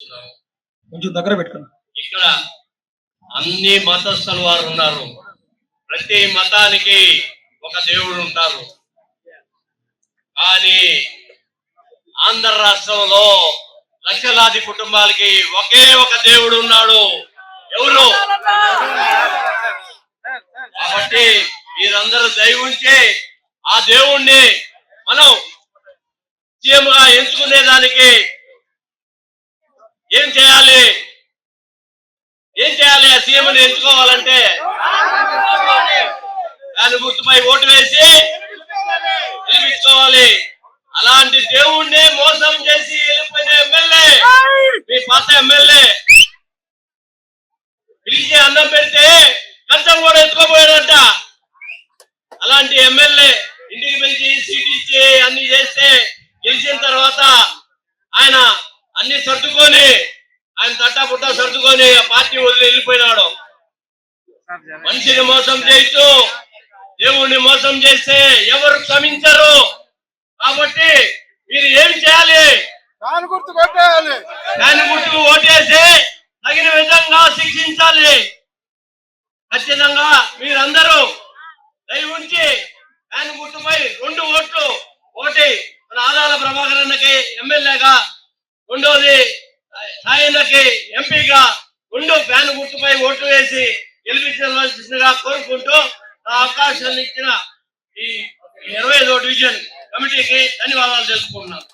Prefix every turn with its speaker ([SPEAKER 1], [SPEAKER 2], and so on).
[SPEAKER 1] కొంచెం దగ్గర పెట్టుకున్నా.
[SPEAKER 2] ఇక్కడ అన్ని మతస్థుల వారు ఉన్నారు. ప్రతి మతానికి ఒక దేవుడు ఉంటారు. కానీ ఆంధ్ర రాష్ట్రంలో లక్షలాది కుటుంబాలకి ఒకే ఒక దేవుడు ఉన్నాడు. ఎవరు? కాబట్టి మీరందరూ దయ ఉంచి ఆ దేవుణ్ణి మనం సీఎంగా ఎంచుకునేదానికి ఏం చేయాలి? ఆ సీఎంని ఎంచుకోవాలంటే దాని గుర్తుపై ఓటు వేసి గెలిపించుకోవాలి. అలాంటి దేవుణ్ణి మోసం చేసి వెళ్ళిపోయిన ఎమ్మెల్యే, మీ పాత ఎమ్మెల్యే పిలిచి అన్నం పెడితే కంచం కూడా ఎత్తుకోపోయాడంట. అలాంటి ఎమ్మెల్యే ఇంటికి పిలిచి సీట్ ఇచ్చి అన్ని చేస్తే గెలిచిన తర్వాత ఆయన అన్ని సర్దుకొని ఆయన తట్టాపుట్ట సర్దుకొని ఆ పార్టీ వదిలి వెళ్ళిపోయినాడు. మనిషిని మోసం చేస్తూ దేవుణ్ణి మోసం చేస్తే ఎవరు క్షమించరు. కాబట్టి మీరు ఏం చేయాలి?
[SPEAKER 3] దాని గుర్తుకు
[SPEAKER 2] ఓటేసి తగిన విధంగా శిక్షించాలి. ఖచ్చితంగా మీరందరూ దయ ఉంచి దాని గుర్తుపై 2 ఓట్లు, ఒకటి మన ఆదాల ప్రభాకర్ అన్నకి ఎమ్మెల్యేగా, రెండోది సాయన్నకి ఎంపీగా 2 ఫ్యాన్ గుర్తుపై ఓట్లు వేసి గెలిపించవలసిందిగా కోరుకుంటూ ఆ అవకాశాన్ని ఇచ్చిన ఈ 25వ డివిజన్ కమిటీకి ధన్యవాదాలు తెలుపుకుంటున్నాను.